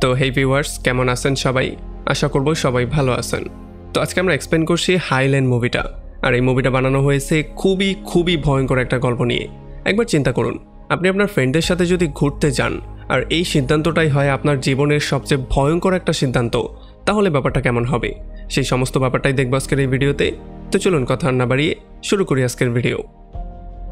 তো হেই ভিউয়ার্স, কেমন আছেন সবাই? আশা করব সবাই ভালো আছেন। তো আজকে আমরা এক্সপ্লেন করছি হাইল্যান্ড মুভিটা। আর এই মুভিটা বানানো হয়েছে খুবই ভয়ঙ্কর একটা গল্প নিয়ে। একবার চিন্তা করুন, আপনি আপনার ফ্রেন্ডের সাথে যদি ঘুরতে যান আর এই সিদ্ধান্তটাই হয় আপনার জীবনের সবচেয়ে ভয়ঙ্কর একটা সিদ্ধান্ত, তাহলে ব্যাপারটা কেমন হবে? সেই সমস্ত ব্যাপারটাই দেখব আজকের এই ভিডিওতে। তো চলুন কথা না বাড়িয়ে শুরু করি আজকের ভিডিও।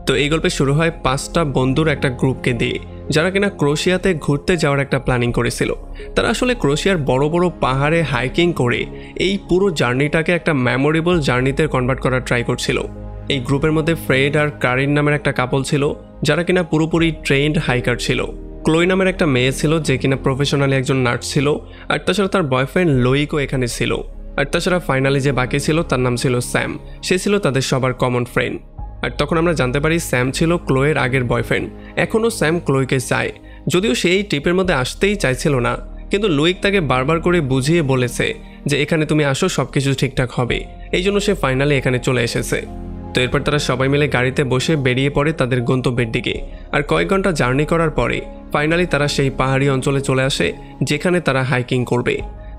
তো এই গল্পে শুরু হয় 5টা বন্ধুর একটা গ্রুপকে দিয়ে, যারা কিনা ক্রোয়েশিয়াতে ঘুরতে যাওয়ার একটা প্ল্যানিং করেছিল। তারা আসলে ক্রোয়েশিয়ার বড় বড় পাহাড়ে হাইকিং করে এই পুরো জার্নিটাকে একটা মেমোরেবল জার্নিতে কনভার্ট করার ট্রাই করছিল। এই গ্রুপের মধ্যে ফ্রেড আর কারিন নামের একটা কাপল ছিল, যারা কিনা পুরোপুরি ট্রেন্ড হাইকার ছিল। ক্লোই নামের একটা মেয়ে ছিল, যে কিনা প্রফেশনালি একজন নার্স ছিল। আর তাছাড়া তার বয়ফ্রেন্ড লোইকও এখানে ছিল। আর তাছাড়া ফাইনালি যে বাকি ছিল তার নাম ছিল স্যাম। সে ছিল তাদের সবার কমন ফ্রেন্ড। আর তখন আমরা জানতে পারি স্যাম ছিল ক্লোয়ের আগের বয়ফ্রেন্ড। এখনও স্যাম ক্লোইকে চায়, যদিও সে এই ট্রিপের মধ্যে আসতেই চাইছিল না। কিন্তু লুইক তাকে বারবার করে বুঝিয়ে বলেছে যে এখানে তুমি আসো, সব কিছু ঠিকঠাক হবে। এই জন্য সে ফাইনালি এখানে চলে এসেছে। তো এরপর তারা সবাই মিলে গাড়িতে বসে বেরিয়ে পড়ে তাদের গন্তব্যের দিকে। আর কয়েক ঘন্টা জার্নি করার পরে ফাইনালি তারা সেই পাহাড়ি অঞ্চলে চলে আসে, যেখানে তারা হাইকিং করবে।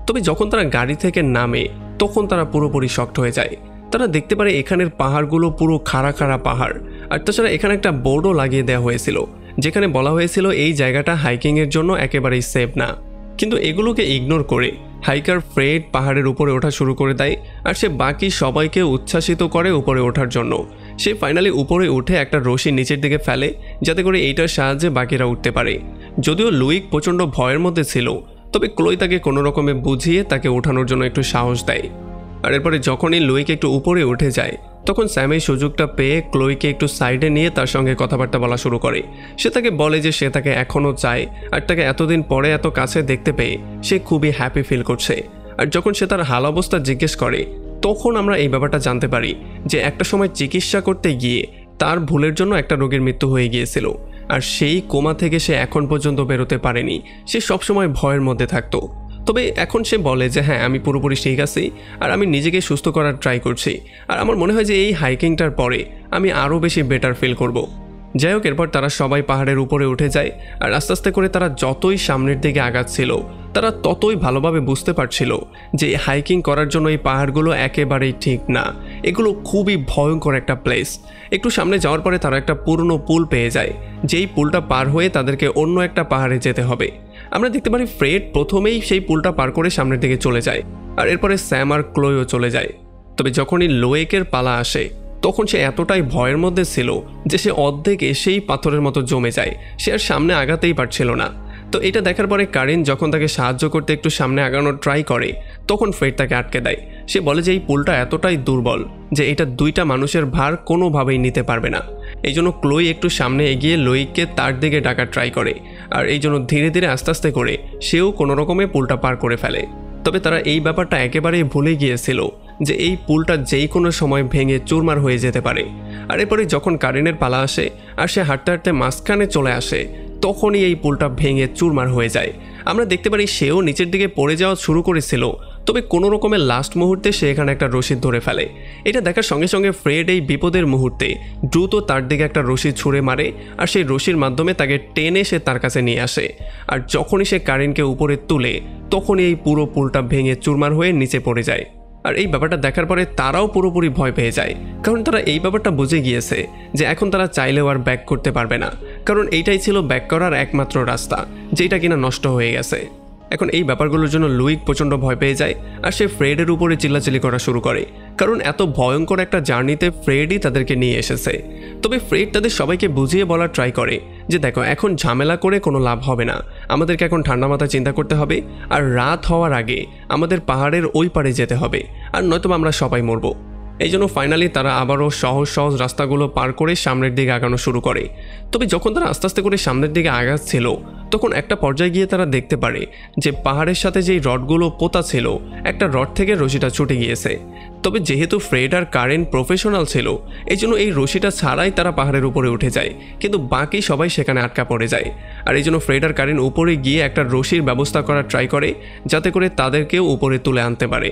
তবে যখন তারা গাড়ি থেকে নামে, তখন তারা পুরোপুরি শকড হয়ে যায়। তারা দেখতে পারে এখানের পাহাড়গুলো পুরো খাড়া পাহাড়। আর তাছাড়া এখানে একটা বোর্ডও লাগিয়ে দেওয়া হয়েছিল, যেখানে বলা হয়েছিল এই জায়গাটা হাইকিংয়ের জন্য একেবারেই সেফ না। কিন্তু এগুলোকে ইগনোর করে হাইকার ফ্রেড পাহাড়ের উপরে ওঠা শুরু করে দেয়। আর সে বাকি সবাইকে উচ্ছ্বাসিত করে উপরে ওঠার জন্য। সে ফাইনালি উপরে উঠে একটা রশি নিচের দিকে ফেলে, যাতে করে এইটার সাহায্যে বাকিরা উঠতে পারে। যদিও লুইক প্রচণ্ড ভয়ের মধ্যে ছিল, তবে ক্লোই তাকে কোনো রকমে বুঝিয়ে তাকে ওঠানোর জন্য একটু সাহস দেয়। আর এরপরে যখনই লুইক একটু উপরে উঠে যায়, তখন স্যাম এই সুযোগটা পেয়ে ক্লোইকে একটু সাইডে নিয়ে তার সঙ্গে কথাবার্তা বলা শুরু করে। সে তাকে বলে যে সে তাকে এখনও চায়, আর তাকে এতদিন পরে এত কাছে দেখতে পেয়ে সে খুবই হ্যাপি ফিল করছে। আর যখন সে তার হাল অবস্থা জিজ্ঞেস করে, তখন আমরা এই ব্যাপারটা জানতে পারি যে একটা সময় চিকিৎসা করতে গিয়ে তার ভুলের জন্য একটা রোগীর মৃত্যু হয়ে গিয়েছিল। আর সেই কোমা থেকে সে এখন পর্যন্ত বেরোতে পারেনি। সে সবসময় ভয়ের মধ্যে থাকতো। তবে এখন সে বলে যে হ্যাঁ, আমি পুরোপুরি ঠিক আছি, আর আমি নিজেকে সুস্থ করার ট্রাই করছি। আর আমার মনে হয় যে এই হাইকিংটার পরে আমি আরও বেশি বেটার ফিল করব। যাই হোক, এরপর তারা সবাই পাহাড়ের উপরে উঠে যায়। আর আস্তে আস্তে করে তারা যতই সামনের দিকে আগাচ্ছিল, তারা ততই ভালোভাবে বুঝতে পারছিল যে হাইকিং করার জন্য এই পাহাড়গুলো একেবারেই ঠিক না। এগুলো খুবই ভয়ঙ্কর একটা প্লেস। একটু সামনে যাওয়ার পরে তারা একটা পুরনো পুল পেয়ে যায়, যেই পুলটা পার হয়ে তাদেরকে অন্য একটা পাহাড়ে যেতে হবে। আমরা দেখতে পারি ফ্রেড প্রথমেই সেই পুলটা পার করে সামনের দিকে চলে যায়, আর এরপরে স্যাম আর ক্লোইও চলে যায়। তবে যখনই লোয়েকের পালা আসে, তখন সে এতটাই ভয়ের মধ্যে ছিল যে সে অর্ধেক এসেই পাথরের মতো জমে যায়। সে আর সামনে আগাতেই পারছিল না। তো এটা দেখার পরে কারিন যখন তাকে সাহায্য করতে একটু সামনে আগানোর ট্রাই করে, তখন ফ্রেড তাকে আটকে দেয়। সে বলে যে এই পুলটা এতটাই দুর্বল যে এটা 2টা মানুষের ভার কোনোভাবেই নিতে পারবে না। এই জন্য ক্লোই একটু সামনে এগিয়ে লুইককে তার দিকে ডাকার ট্রাই করে। আর এই জন্য ধীরে ধীরে আস্তে আস্তে করে সেও কোনো রকমে পুলটা পার করে ফেলে। তবে তারা এই ব্যাপারটা একেবারেই ভুলে গিয়েছিল যে এই পুলটা যেই কোনো সময় ভেঙে চুরমার হয়ে যেতে পারে। আর এরপরে যখন কারিনের পালা আসে আর সে হাঁটতে হাঁটতে মাঝখানে চলে আসে, তখনই এই পুলটা ভেঙে চুরমার হয়ে যায়। আমরা দেখতে পারি সেও নিচের দিকে পড়ে যাওয়া শুরু করেছিল, তবে কোনো রকমের লাস্ট মুহূর্তে সে এখানে একটা রশি ধরে ফেলে। এটা দেখার সঙ্গে সঙ্গে ফ্রেড এই বিপদের মুহূর্তে দ্রুত তার দিকে একটা রশি ছুঁড়ে মারে, আর সেই রশির মাধ্যমে তাকে টেনে সে তার কাছে নিয়ে আসে। আর যখনই সে কারিনকে উপরে তুলে, তখনই এই পুরো পুলটা ভেঙে চুরমার হয়ে নিচে পড়ে যায়। আর এই ব্যাপারটা দেখার পরে তারাও পুরোপুরি ভয় পেয়ে যায়, কারণ তারা এই ব্যাপারটা বুঝে গিয়েছে যে এখন তারা চাইলেও আর ব্যাক করতে পারবে না, কারণ এইটাই ছিল ব্যাক করার একমাত্র রাস্তা, যেটা কিনা নষ্ট হয়ে গেছে। এখন এই ব্যাপারগুলোর জন্য লুইক প্রচণ্ড ভয় পেয়ে যায়, আর সে ফ্রেডের উপরে চিল্লাচিল্লি করা শুরু করে, কারণ এত ভয়ঙ্কর একটা জার্নিতে ফ্রেডই তাদেরকে নিয়ে এসেছে। তবে ফ্রেড তাদের সবাইকে বুঝিয়ে বলার ট্রাই করে যে দেখো, এখন ঝামেলা করে কোনো লাভ হবে না, আমাদেরকে এখন ঠান্ডা মাথায় চিন্তা করতে হবে। আর রাত হওয়ার আগে আমাদের পাহাড়ের ওই পারে যেতে হবে, আর নয়তো আমরা সবাই মরবো। এই জন্য ফাইনালি তারা আবারও সহজ সহজ রাস্তাগুলো পার করে সামনের দিকে আগানো শুরু করে। তবে যখন তারা আস্তে আস্তে করে সামনের দিকে আগাচ্ছিল, তখন একটা পর্যায়ে গিয়ে তারা দেখতে পারে যে পাহাড়ের সাথে যেই রডগুলো পোতা ছিল, একটা রড থেকে রশিটা ছুটে গিয়েছে। তবে যেহেতু ফ্রেড আর কারেন প্রফেশনাল ছিল, এই জন্য এই রশিটা ছাড়াই তারা পাহাড়ের উপরে উঠে যায়, কিন্তু বাকি সবাই সেখানে আটকা পড়ে যায়। আর এই জন্য ফ্রেড আর কারেন উপরে গিয়ে একটা রশির ব্যবস্থা করার ট্রাই করে, যাতে করে তাদেরকেও উপরে তুলে আনতে পারে।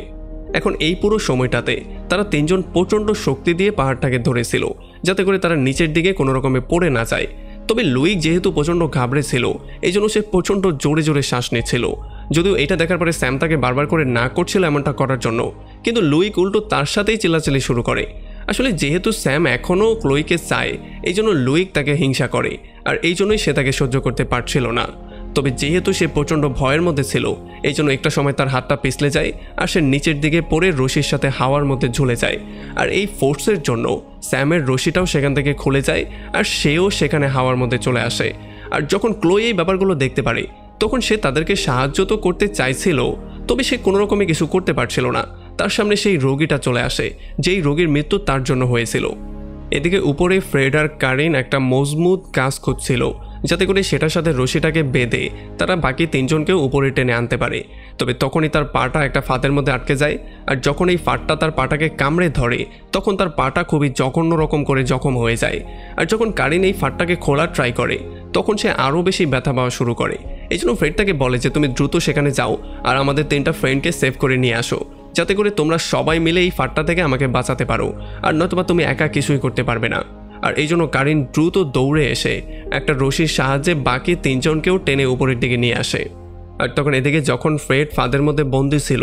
এখন এই পুরো সময়টাতে তারা 3জন প্রচণ্ড শক্তি দিয়ে পাহাড়টাকে ধরেছিল, যাতে করে তারা নিচের দিকে কোনো রকমে পড়ে না যায়। তবে লুইক যেহেতু প্রচণ্ড ঘাবড়ে ছিল, এই জন্য সে প্রচণ্ড জোরে জোরে শ্বাস নিচ্ছিল। যদিও এটা দেখার পরে স্যাম তাকে বারবার করে না করছিল এমনটা করার জন্য, কিন্তু লুইক উল্টো তার সাথেই চিল্লাচিল্লি শুরু করে। আসলে যেহেতু স্যাম এখনও ক্লোইকে চায়, এই জন্য লুইক তাকে হিংসা করে, আর এই জন্যই সে তাকে সহ্য করতে পারছিল না। তবে যেহেতু সে প্রচণ্ড ভয়ের মধ্যে ছিল, এই জন্য একটা সময় তার হাতটা পিছলে যায় আর সে নিচের দিকে পড়ে রশির সাথে হাওয়ার মধ্যে ঝুলে যায়। আর এই ফোর্সের জন্য স্যামের রশিটাও সেখান থেকে খুলে যায় আর সেও সেখানে হাওয়ার মধ্যে চলে আসে। আর যখন ক্লোই এই ব্যাপারগুলো দেখতে পারে, তখন সে তাদেরকে সাহায্য তো করতে চাইছিল, তবে সে কোনো রকমে কিছু করতে পারছিল না। তার সামনে সেই রোগীটা চলে আসে, যেই রোগীর মৃত্যু তার জন্য হয়েছিল। এদিকে উপরে ফ্রেড আর কারিন একটা মজবুত কাজ খুঁজছিল, যাতে করে সেটার সাথে রশিটাকে বেঁধে তারা বাকি তিনজনকেও উপরে টেনে আনতে পারে। তবে তখনই তার পাটা একটা ফাঁদের মধ্যে আটকে যায়, আর যখন এই ফাঁদটা তার পাটাকে কামড়ে ধরে, তখন তার পাটা খুবই জঘন্য রকম করে জখম হয়ে যায়। আর যখন কারিন এই ফাঁদটাকে খোলার ট্রাই করে, তখন সে আরও বেশি ব্যথা পাওয়া শুরু করে। এই জন্য ফ্রেড তাকে বলে যে তুমি দ্রুত সেখানে যাও আর আমাদের 3টা ফ্রেন্ডকে সেভ করে নিয়ে আসো, যাতে করে তোমরা সবাই মিলে এই ফাঁদটা থেকে আমাকে বাঁচাতে পারো, আর নয়তোবা তুমি একা কিছুই করতে পারবে না। আর এই জন্য কারিন দ্রুত দৌড়ে এসে একটা রশির সাহায্যে বাকি 3জনকেও টেনে উপরের দিকে নিয়ে আসে। আর তখন এদিকে যখন ফ্রেড ফাঁদের মধ্যে বন্দি ছিল,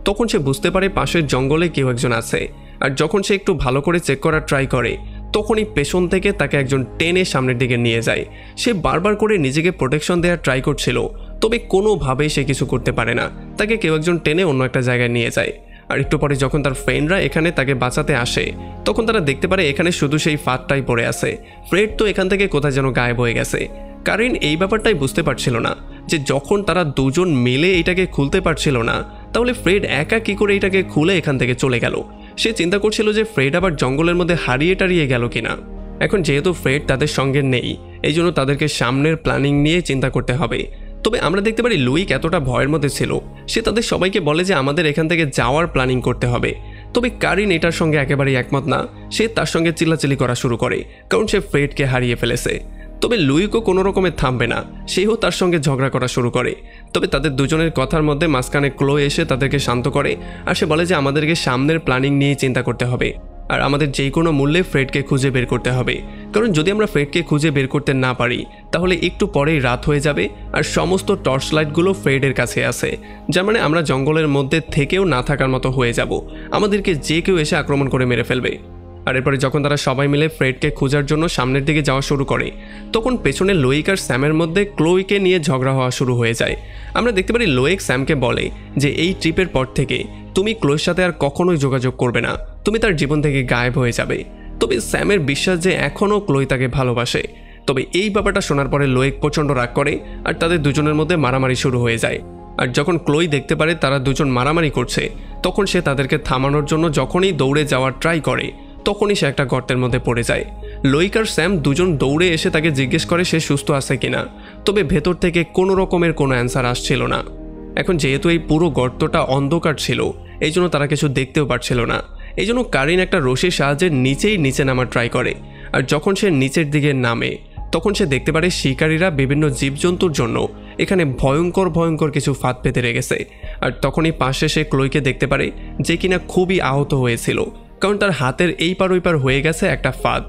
তখন সে বুঝতে পারে পাশের জঙ্গলে কেউ একজন আছে। আর যখন সে একটু ভালো করে চেক করার ট্রাই করে, তখনই পেছন থেকে তাকে একজন টেনে সামনের দিকে নিয়ে যায়। সে বারবার করে নিজেকে প্রোটেকশন দেওয়ার ট্রাই করছিল, তবে কোনোভাবেই সে কিছু করতে পারে না। তাকে কেউ একজন টেনে অন্য একটা জায়গায় নিয়ে যায়। আর একটু পরে যখন তার ফ্রেন্ডরা এখানে তাকে বাঁচাতে আসে, তখন তারা দেখতে পারে এখানে শুধু সেই ফাঁদটাই পড়ে আছে। ফ্রেড তো এখান থেকে কোথায় যেন গায়েব হয়ে গেছে। কারিন এই ব্যাপারটাই বুঝতে পারছিল না যে যখন তারা দুজন মিলে এটাকে খুলতে পারছিল না, তাহলে ফ্রেড একা কি করে এটাকে খুলে এখান থেকে চলে গেল। সে চিন্তা করছিল যে ফ্রেড আবার জঙ্গলের মধ্যে হারিয়ে টারিয়ে গেল কিনা। এখন যেহেতু ফ্রেড তাদের সঙ্গে নেই, এই জন্য তাদেরকে সামনের প্ল্যানিং নিয়ে চিন্তা করতে হবে। তবে আমরা দেখতে পারি লুইক এতটা ভয়ের মধ্যে ছিল, সে তাদের সবাইকে বলে যে আমাদের এখান থেকে যাওয়ার প্ল্যানিং করতে হবে। তবে কারিন এটার সঙ্গে একেবারেই একমত না। সে তার সঙ্গে চিল্লাচিল্লি করা শুরু করে, কারণ সে ফ্রেডকে হারিয়ে ফেলেছে। তবে লুইকও কোনো রকমে থামবে না, সেও তার সঙ্গে ঝগড়া করা শুরু করে। তবে তাদের দুজনের কথার মধ্যে মাঝখানে ক্লো এসে তাদেরকে শান্ত করে, আর সে বলে যে আমাদেরকে সামনের প্ল্যানিং নিয়ে চিন্তা করতে হবে, আর আমাদের যে কোনো মূল্যে ফ্রেডকে খুঁজে বের করতে হবে। কারণ যদি আমরা ফ্রেডকে খুঁজে বের করতে না পারি, তাহলে একটু পরেই রাত হয়ে যাবে আর সমস্ত টর্চ লাইটগুলো ফ্রেডের কাছে আছে, যার মানে আমরা জঙ্গলের মধ্যে থেকেও না থাকার মতো হয়ে যাব। আমাদেরকে যে কেউ এসে আক্রমণ করে মেরে ফেলবে। আর এরপরে যখন তারা সবাই মিলে ফ্রেডকে খোঁজার জন্য সামনের দিকে যাওয়া শুরু করে, তখন পেছনে লোয়েক আর স্যামের মধ্যে ক্লোইকে নিয়ে ঝগড়া হওয়া শুরু হয়ে যায়। আমরা দেখতে পারি লোয়েক স্যামকে বলে যে এই ট্রিপের পর থেকে তুমি ক্লোয়ের সাথে আর কখনোই যোগাযোগ করবে না, তুমি তার জীবন থেকে গায়েব হয়ে যাবে। তবে স্যামের বিশ্বাস যে এখনও ক্লোই তাকে ভালোবাসে। তবে এই ব্যাপারটা শোনার পরে লোয়েক প্রচণ্ড রাগ করে আর তাদের দুজনের মধ্যে মারামারি শুরু হয়ে যায়। আর যখন ক্লোই দেখতে পারে তারা দুজন মারামারি করছে, তখন সে তাদেরকে থামানোর জন্য যখনই দৌড়ে যাওয়ার ট্রাই করে, তখনই সে একটা গর্তের মধ্যে পড়ে যায়। লোইক আর স্যাম দুজন দৌড়ে এসে তাকে জিজ্ঞেস করে সে সুস্থ আছে কিনা, তবে ভেতর থেকে কোনো রকমের কোনো অ্যান্সার আসছিল না। এখন যেহেতু এই পুরো গর্তটা অন্ধকার ছিল, এই জন্য তারা কিছু দেখতেও পারছিল না। এই জন্য কারিন একটা রশির সাহায্যে নিচে নামার ট্রাই করে। আর যখন সে নিচের দিকে নামে, তখন সে দেখতে পারে শিকারীরা বিভিন্ন জীবজন্তুর জন্য এখানে ভয়ঙ্কর কিছু ফাঁদ পেতে রেখেছে। আর তখনই পাশে সে ক্লোইকে দেখতে পারে, যে কিনা খুবই আহত হয়েছিল, কারণ তার হাতের এই পার ওই পার হয়ে গেছে একটা ফাঁদ।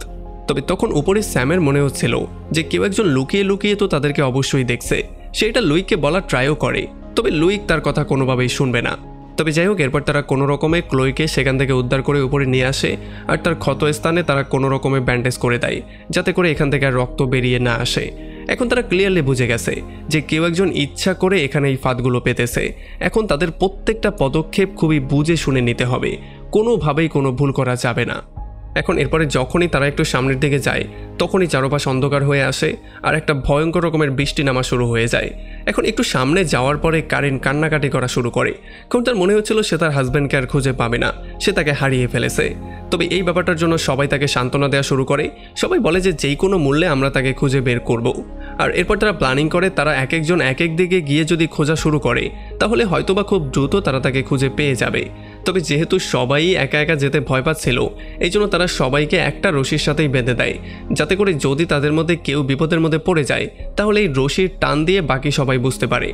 তবে তখন উপরে স্যামের মনে হচ্ছিল যে কেউ একজন লুকিয়ে লুকিয়ে তো তাদেরকে অবশ্যই দেখছে। সেটা লুইককে বলার ট্রাইও করে, তবে লুইক তার কথা কোনোভাবেই শুনবে না। তবে যাই হোক, এরপর তারা কোনো রকমে ক্লোইকে সেখান থেকে উদ্ধার করে উপরে নিয়ে আসে, আর তার ক্ষত স্থানে তারা কোনো রকমে ব্যান্ডেজ করে দেয়, যাতে করে এখান থেকে আর রক্ত বেরিয়ে না আসে। এখন তারা ক্লিয়ারলি বুঝে গেছে যে কেউ একজন ইচ্ছা করে এখানে এই ফাঁদগুলো পেতেছে। এখন তাদের প্রত্যেকটা পদক্ষেপ খুবই বুঝে শুনে নিতে হবে, কোনোভাবেই কোনো ভুল করা যাবে না। এখন এরপরে যখনই তারা একটু সামনের দিকে যায়, তখনই চারপাশ অন্ধকার হয়ে আসে আর একটা ভয়ঙ্কর রকমের বৃষ্টি নামা শুরু হয়ে যায়। এখন একটু সামনে যাওয়ার পরে কারিন কান্নাকাটি করা শুরু করে, কারণ তার মনে হচ্ছিল সে তার হাজব্যান্ডকে আর খুঁজে পাবে না, সে তাকে হারিয়ে ফেলেছে। তবে এই ব্যাপারটার জন্য সবাই তাকে সান্ত্বনা দেওয়া শুরু করে। সবাই বলে যে যেই কোনো মূল্যে আমরা তাকে খুঁজে বের করব। আর এরপর তারা প্ল্যানিং করে তারা এক একজন এক এক দিকে গিয়ে যদি খোঁজা শুরু করে, তাহলে হয়তোবা খুব দ্রুত তারা তাকে খুঁজে পেয়ে যাবে। তবে যেহেতু সবাই একা একা যেতে ভয় পাচ্ছিল, এই জন্য তারা সবাইকে একটা রশির সাথেই বেঁধে দেয়, যাতে করে যদি তাদের মধ্যে কেউ বিপদের মধ্যে পড়ে যায়, তাহলে এই রশির টান দিয়ে বাকি সবাই বুঝতে পারে।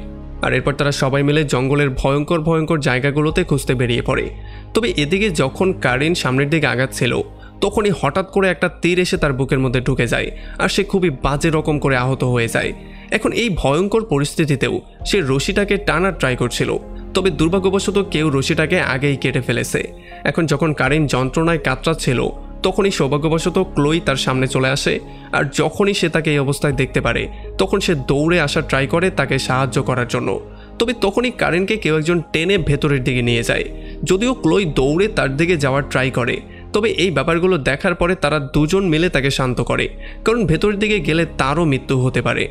আর এরপর তারা সবাই মিলে জঙ্গলের ভয়ঙ্কর জায়গাগুলোতে খুঁজতে বেরিয়ে পড়ে। তবে এদিকে যখন কারিন সামনের দিকে আগাচ্ছিল, তখনই হঠাৎ করে একটা তীর এসে তার বুকের মধ্যে ঢুকে যায়, আর সে খুবই বাজে রকম করে আহত হয়ে যায়। এখন এই ভয়ঙ্কর পরিস্থিতিতেও সে রশিটাকে টানার ট্রাই করছিল, তবে দুর্ভাগ্যবশত কেউ রশিটাকে আগেই কেটে ফেলেছে। এখন যখন কারিন যন্ত্রণায় কাতরাচ্ছিল তখনই সৌভাগ্যবশত ক্লোই তার সামনে চলে আসে, আর যখনই সে তাকে এই অবস্থায় দেখতে পারে তখন সে দৌড়ে আসার ট্রাই করে তাকে সাহায্য করার জন্য। তবে তখনই কারিনকে কেউ একজন টেনে ভেতরের দিকে নিয়ে যায়। যদিও ক্লোই দৌড়ে তার দিকে যাওয়ার ট্রাই করে, তবে এই ব্যাপারগুলো দেখার পরে তারা দুজন মিলে তাকে শান্ত করে, কারণ ভেতরের দিকে গেলে তারও মৃত্যু হতে পারে।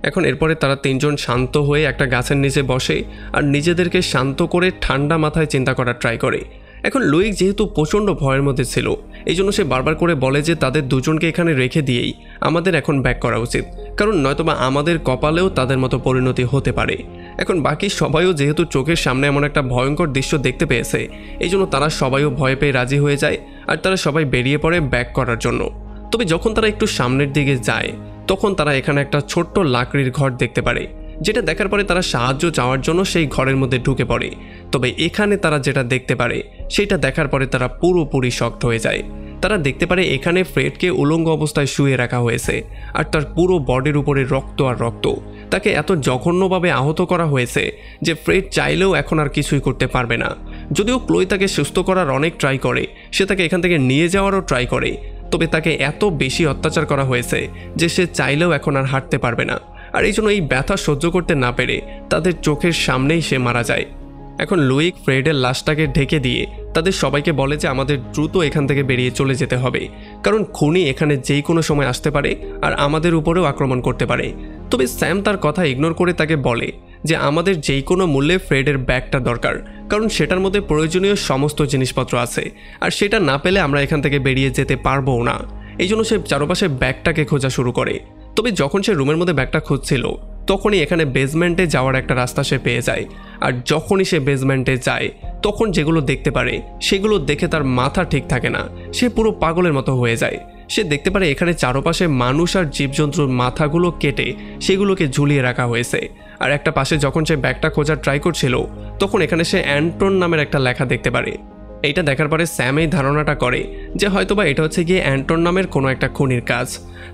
এখন এরপরে তারা তিনজন শান্ত হয়ে একটা গাছের নিচে বসে আর নিজেদেরকে শান্ত করে ঠান্ডা মাথায় চিন্তা করার ট্রাই করে। এখন লুইক যেহেতু প্রচণ্ড ভয়ের মধ্যে ছিল, এই জন্য সে বারবার করে বলে যে তাদের দুজনকে এখানে রেখে দিয়েই আমাদের এখন ব্যাক করা উচিত, কারণ নয়তোবা আমাদের কপালেও তাদের মতো পরিণতি হতে পারে। এখন বাকি সবাইও যেহেতু চোখের সামনে এমন একটা ভয়ঙ্কর দৃশ্য দেখতে পেয়েছে, এই জন্য তারা সবাইও ভয় পেয়ে রাজি হয়ে যায় আর তারা সবাই বেরিয়ে পড়ে ব্যাক করার জন্য। তবে যখন তারা একটু সামনের দিকে যায় তখন তারা এখানে একটা ছোট্ট লাকড়ির ঘর দেখতে পারে, যেটা দেখার পরে তারা সাহায্য চাওয়ার জন্য সেই ঘরের মধ্যে ঢুকে পড়ে। তবে এখানে তারা যেটা দেখতে পারে সেটা দেখার পরে তারা পুরোপুরি শকড হয়ে যায়। তারা দেখতে পারে এখানে ফ্রেডকে উলঙ্গ অবস্থায় শুয়ে রাখা হয়েছে আর তার পুরো বডির উপরে রক্ত আর রক্ত। তাকে এত জঘন্যভাবে আহত করা হয়েছে যে ফ্রেড চাইলেও এখন আর কিছুই করতে পারবে না। যদিও ক্লোই তাকে সুস্থ করার অনেক ট্রাই করে, সে তাকে এখান থেকে নিয়ে যাওয়ারও ট্রাই করে, তবে তাকে এত বেশি অত্যাচার করা হয়েছে যে সে চাইলেও এখন আর হাঁটতে পারবে না। আর এই জন্য এই ব্যথা সহ্য করতে না পেরে তাদের চোখের সামনেই সে মারা যায়। এখন লুইক ফ্রেডের লাশটাকে ঢেকে দিয়ে তাদের সবাইকে বলে যে আমাদের দ্রুত এখান থেকে বেরিয়ে চলে যেতে হবে, কারণ খুনি এখানে যেই কোনো সময় আসতে পারে আর আমাদের উপরেও আক্রমণ করতে পারে। তবে স্যাম তার কথা ইগনোর করে তাকে বলে যে আমাদের যেই কোনো মূল্যে ফ্রেডের ব্যাগটা দরকার, কারণ সেটার মধ্যে প্রয়োজনীয় সমস্ত জিনিসপত্র আছে আর সেটা না পেলে আমরা এখান থেকে বেরিয়ে যেতে পারবো না। এই জন্য সে চারপাশে ব্যাগটাকে খোঁজা শুরু করে। তবে যখন সে রুমের মধ্যে ব্যাগটা খুঁজছিল তখনই এখানে বেসমেন্টে যাওয়ার একটা রাস্তা সে পেয়ে যায়। আর যখনই সে বেসমেন্টে যায় তখন যেগুলো দেখতে পারে সেগুলো দেখে তার মাথা ঠিক থাকে না, সে পুরো পাগলের মতো হয়ে যায়। সে দেখতে পারে এখানে চারপাশে মানুষ আর জীবজন্তুর মাথাগুলো কেটে সেগুলোকে ঝুলিয়ে রাখা হয়েছে। আর একটা পাশে যখন সে ব্যাগটা খোঁজার ট্রাই করছিল তখন এখানে সে অ্যান্টন নামের একটা লেখা দেখতে পারে। এইটা দেখার পরে স্যাম এই ধারণাটা করে যে হয়তোবা এটা হচ্ছে গিয়ে অ্যান্টন নামের কোনো একটা খুনির কাজ।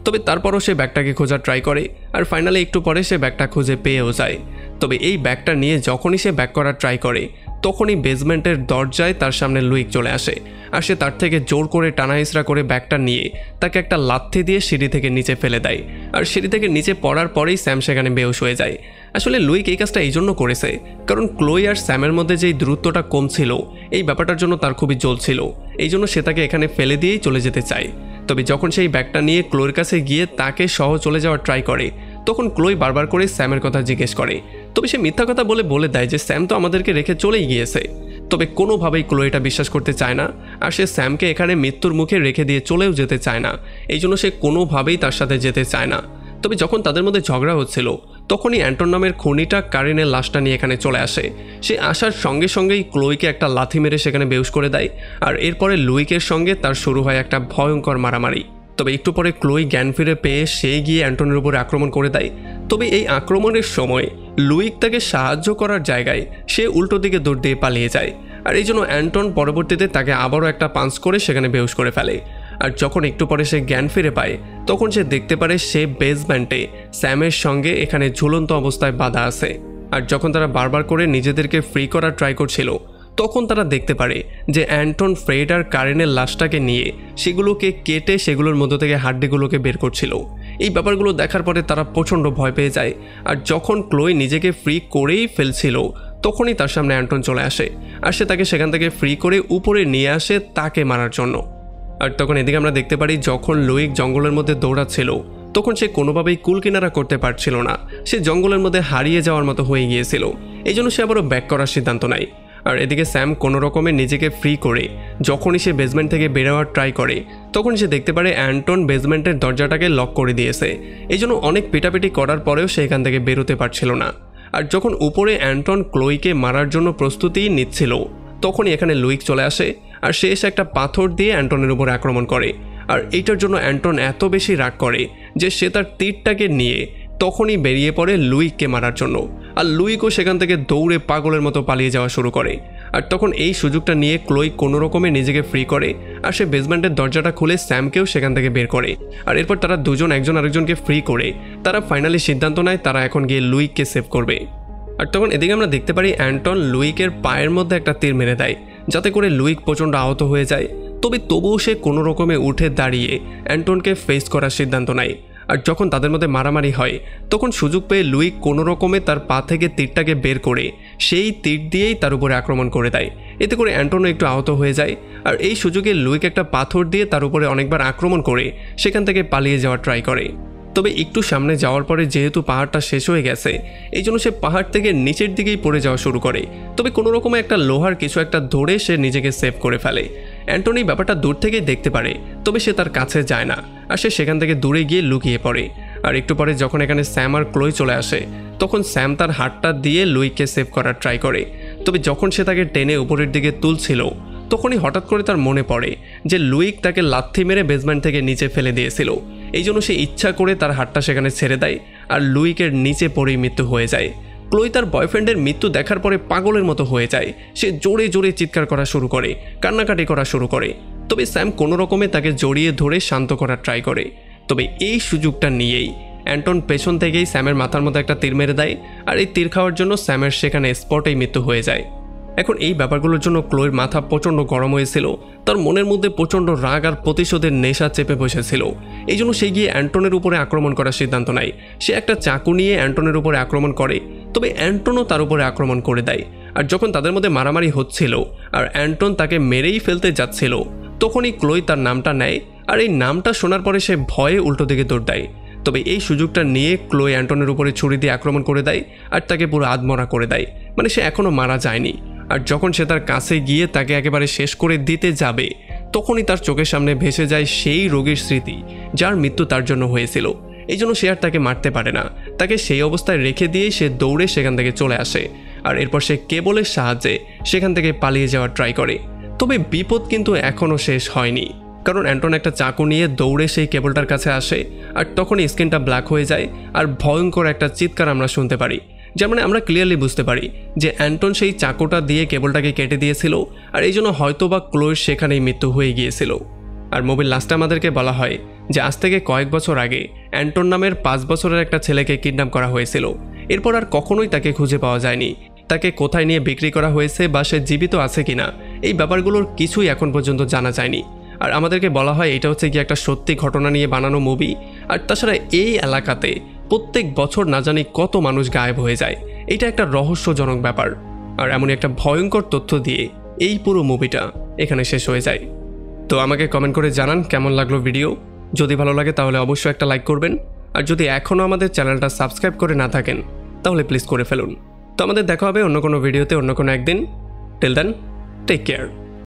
তবে তারপরও সে ব্যাগটাকে খোঁজার ট্রাই করে আর ফাইনালি একটু পরে সে ব্যাগটা খুঁজে পেয়েও যায়। তবে এই ব্যাগটা নিয়ে যখনই সে ব্যাক করার ট্রাই করে তখনই বেসমেন্টের দরজায় তার সামনে লুইক চলে আসে আর সে তার থেকে জোর করে টানাহিসড়া করে ব্যাগটা নিয়ে তাকে একটা লাথি দিয়ে সিঁড়ি থেকে নিচে ফেলে দেয়। আর সিঁড়ি থেকে নিচে পড়ার পরেই স্যাম সেখানে বেহুশ হয়ে যায়। আসলে লুইক এই কাজটা এই জন্য করেছে কারণ ক্লোই আর স্যামের মধ্যে যেই দূরত্বটা কম ছিল এই ব্যাপারটার জন্য তার খুবই জ্বলছিল, এই জন্য সে তাকে এখানে ফেলে দিয়েই চলে যেতে চায়। তবে যখন সেই ব্যাগটা নিয়ে ক্লোয়ের কাছে গিয়ে তাকে সহ চলে যাওয়ার ট্রাই করে তখন ক্লোই বারবার করে স্যামের কথা জিজ্ঞেস করে। তবে সে মিথ্যা কথা বলে দেয় যে স্যাম তো আমাদেরকে রেখে চলেই গিয়েছে। তবে কোনোভাবেই ক্লোই এটা বিশ্বাস করতে চায় না আর সে স্যামকে এখানে মৃত্যুর মুখে রেখে দিয়ে চলেও যেতে চায় না, এই জন্য সে কোনোভাবেই তার সাথে যেতে চায় না। তবে যখন তাদের মধ্যে ঝগড়া হচ্ছিল তখনই অ্যান্টন নামের খুনিটা কারিনের লাশটা নিয়ে এখানে চলে আসে। সে আসার সঙ্গে সঙ্গেই ক্লোইকে একটা লাথি মেরে সেখানে বেহুশ করে দেয় আর এরপরে লুইকের সঙ্গে তার শুরু হয় একটা ভয়ঙ্কর মারামারি। তবে একটু পরে ক্লোই জ্ঞান ফিরে পেয়ে সে গিয়ে অ্যান্টনের উপরে আক্রমণ করে দেয়। তবে এই আক্রমণের সময় লুইক তাকে সাহায্য করার জায়গায় সে উল্টো দিকে দৌড় দিয়ে পালিয়ে যায় আর এই জন্য অ্যান্টন পরবর্তীতে তাকে আবারও একটা পাঞ্চ করে সেখানে বেহুশ করে ফেলে। আর যখন একটু পরে সে জ্ঞান ফিরে পায় তখন সে দেখতে পারে সে বেসমেন্টে স্যামের সঙ্গে এখানে ঝুলন্ত অবস্থায় বাঁধা আছে। আর যখন তারা বারবার করে নিজেদেরকে ফ্রি করার ট্রাই করছিল তখন তারা দেখতে পারে যে অ্যান্টন ফ্রেড আর কারিনের লাশটাকে নিয়ে সেগুলোকে কেটে সেগুলোর মধ্য থেকে হাড্ডিগুলোকে বের করছিল। এই ব্যাপারগুলো দেখার পরে তারা প্রচণ্ড ভয় পেয়ে যায়। আর যখন ক্লোই নিজেকে ফ্রি করেই ফেলছিল তখনই তার সামনে অ্যান্টন চলে আসে আর সে তাকে সেখান থেকে ফ্রি করে উপরে নিয়ে আসে তাকে মারার জন্য। আর তখন এদিকে আমরা দেখতে পারি যখন লুইক জঙ্গলের মধ্যে দৌড়াচ্ছিল তখন সে কোনোভাবেই কুল কিনারা করতে পারছিল না, সে জঙ্গলের মধ্যে হারিয়ে যাওয়ার মতো হয়ে গিয়েছিল, এই জন্য সে আবারও ব্যাক করার সিদ্ধান্ত নেয়। আর এদিকে স্যাম কোনো রকমে নিজেকে ফ্রি করে যখনই সে বেসমেন্ট থেকে বেরোয়ার ট্রাই করে তখন সে দেখতে পারে অ্যান্টন বেসমেন্টের দরজাটাকে লক করে দিয়েছে, এই জন্য অনেক পিটাপিটি করার পরেও সে এখান থেকে বেরোতে পারছিল না। আর যখন উপরে অ্যান্টন ক্লোইকে মারার জন্য প্রস্তুতি নিচ্ছিল তখনই এখানে লুইক চলে আসে আর সে এসে একটা পাথর দিয়ে অ্যান্টনের উপর আক্রমণ করে। আর এইটার জন্য অ্যান্টন এত বেশি রাগ করে যে সে তার তীরটাকে নিয়ে তখনই বেরিয়ে পড়ে লুইককে মারার জন্য। আর লুইকও সেখান থেকে দৌড়ে পাগলের মতো পালিয়ে যাওয়া শুরু করে। আর তখন এই সুযোগটা নিয়ে ক্লোই কোনো রকমে নিজেকে ফ্রি করে আর সে বেসমেন্টের দরজাটা খুলে স্যামকেও সেখান থেকে বের করে। আর এরপর তারা দুজন একজন আরেকজনকে ফ্রি করে তারা ফাইনালি সিদ্ধান্ত নেয় তারা এখন গিয়ে লুইককে সেভ করবে। আর তখন এদিকে আমরা দেখতে পারি অ্যান্টন লুইকের পায়ের মধ্যে একটা তীর মেরে দেয়, যাতে করে লুইক প্রচণ্ড আহত হয়ে যায়। তবুও সে কোনো রকমে উঠে দাঁড়িয়ে অ্যান্টনকে ফেস করার সিদ্ধান্ত নেয়। আর যখন তাদের মধ্যে মারামারি হয় তখন সুযোগ পেয়ে লুইক কোনো রকমে তার পা থেকে তীরটাকে বের করে সেই তীর দিয়েই তার উপরে আক্রমণ করে দেয়। এতে করে অ্যান্টনও একটু আহত হয়ে যায়। আর এই সুযোগে লুইক একটা পাথর দিয়ে তার উপরে অনেকবার আক্রমণ করে সেখান থেকে পালিয়ে যাওয়ার ট্রাই করে। তবে একটু সামনে যাওয়ার পরে যেহেতু পাহাড়টা শেষ হয়ে গেছে এই জন্য সে পাহাড় থেকে নিচের দিকেই পড়ে যাওয়া শুরু করে। তবে কোনো রকমে একটা লোহার কিছু একটা ধরে সে নিজেকে সেভ করে ফেলে। অ্যান্টনি ব্যাপারটা দূর থেকেই দেখতে পারে, তবে সে তার কাছে যায় না আর সে সেখান থেকে দূরে গিয়ে লুকিয়ে পড়ে। আর একটু পরে যখন এখানে স্যাম আর ক্লোই চলে আসে তখন স্যাম তার হাতটা দিয়ে লুইককে সেভ করার ট্রাই করে। তবে যখন সে তাকে টেনে উপরের দিকে তুলছিল তখনই হঠাৎ করে তার মনে পড়ে যে লুইক তাকে লাথি মেরে বেসমেন্ট থেকে নিচে ফেলে দিয়েছিল। এই জন্য সে ইচ্ছা করে তার হাতটা সেখানে ছেড়ে দেয় আর লুইকের নিচে পড়েই মৃত্যু হয়ে যায়। ক্লোই তার বয়ফ্রেন্ডের মৃত্যু দেখার পরে পাগলের মতো হয়ে যায়। সে জোরে জোরে চিৎকার করা শুরু করে, কান্নাকাটি করা শুরু করে। তবে স্যাম কোনো রকমে তাকে জড়িয়ে ধরে শান্ত করার ট্রাই করে। তবে এই সুযোগটা নিয়েই অ্যান্টন পেছন থেকেই স্যামের মাথার মধ্যে একটা তীর মেরে দেয় আর এই তীর খাওয়ার জন্য স্যামের সেখানে স্পটেই মৃত্যু হয়ে যায়। এখন এই ব্যাপারগুলোর জন্য ক্লোয়ের মাথা প্রচণ্ড গরম হয়েছিল, তার মনের মধ্যে প্রচণ্ড রাগ আর প্রতিশোধের নেশা চেপে বসেছিল। এই জন্য সে গিয়ে অ্যান্টনের উপরে আক্রমণ করার সিদ্ধান্ত নেয়। সে একটা চাকু নিয়ে অ্যান্টনের উপরে আক্রমণ করে, তবে অ্যান্টনও তার উপরে আক্রমণ করে দেয়। আর যখন তাদের মধ্যে মারামারি হচ্ছিল আর অ্যান্টন তাকে মেরেই ফেলতে যাচ্ছিল তখনই ক্লোই তার নামটা নেয় আর এই নামটা শোনার পরে সে ভয়ে উল্টো দিকে দৌড় দেয়। তবে এই সুযোগটা নিয়ে ক্লোই অ্যান্টনের উপরে ছুরি দিয়ে আক্রমণ করে দেয় আর তাকে পুরো আধমরা করে দেয়, মানে সে এখনও মারা যায়নি। আর যখন সে তার কাছে গিয়ে তাকে একেবারে শেষ করে দিতে যাবে তখনই তার চোখের সামনে ভেসে যায় সেই রোগীর স্মৃতি যার মৃত্যু তার জন্য হয়েছিল। এই জন্য সে আর তাকে মারতে পারে না, তাকে সেই অবস্থায় রেখে দিয়ে সে দৌড়ে সেখান থেকে চলে আসে। আর এরপর সে কেবলের সাহায্যে সেখান থেকে পালিয়ে যাওয়ার ট্রাই করে। তবে বিপদ কিন্তু এখনও শেষ হয়নি, কারণ অ্যান্টন একটা চাকু নিয়ে দৌড়ে সেই কেবলটার কাছে আসে আর তখনই স্ক্রিনটা ব্ল্যাক হয়ে যায় আর ভয়ঙ্কর একটা চিৎকার আমরা শুনতে পারি। যার মানে আমরা ক্লিয়ারলি বুঝতে পারি যে অ্যান্টন সেই চাকুটা দিয়ে কেবলটাকে কেটে দিয়েছিল আর এই জন্য হয়তো বা ক্লোয়ের সেখানেই মৃত্যু হয়ে গিয়েছিল। আর মুভির লাস্টে আমাদেরকে বলা হয় যে আজ থেকে কয়েক বছর আগে অ্যান্টন নামের 5 বছরের একটা ছেলেকে কিডন্যাপ করা হয়েছিল। এরপর আর কখনোই তাকে খুঁজে পাওয়া যায়নি। তাকে কোথায় নিয়ে বিক্রি করা হয়েছে বা সে জীবিত আছে কিনা এই ব্যাপারগুলোর কিছুই এখন পর্যন্ত জানা যায়নি। আর আমাদেরকে বলা হয় এটা হচ্ছে কি একটা সত্যি ঘটনা নিয়ে বানানো মুভি। আর তাছাড়া এই এলাকাতে প্রত্যেক বছর না জানি কত মানুষ গায়েব হয়ে যায়, এটা একটা রহস্যজনক ব্যাপার। আর এমনই একটা ভয়ঙ্কর তথ্য দিয়ে এই পুরো মুভিটা এখানে শেষ হয়ে যায়। তো আমাকে কমেন্ট করে জানান কেমন লাগলো ভিডিও। যদি ভালো লাগে তাহলে অবশ্যই একটা লাইক করবেন, আর যদি এখনও আমাদের চ্যানেলটা সাবস্ক্রাইব করে না থাকেন তাহলে প্লিজ করে ফেলুন। তো আমাদের দেখা হবে অন্য কোনো ভিডিওতে অন্য কোনো একদিন। Till then take care.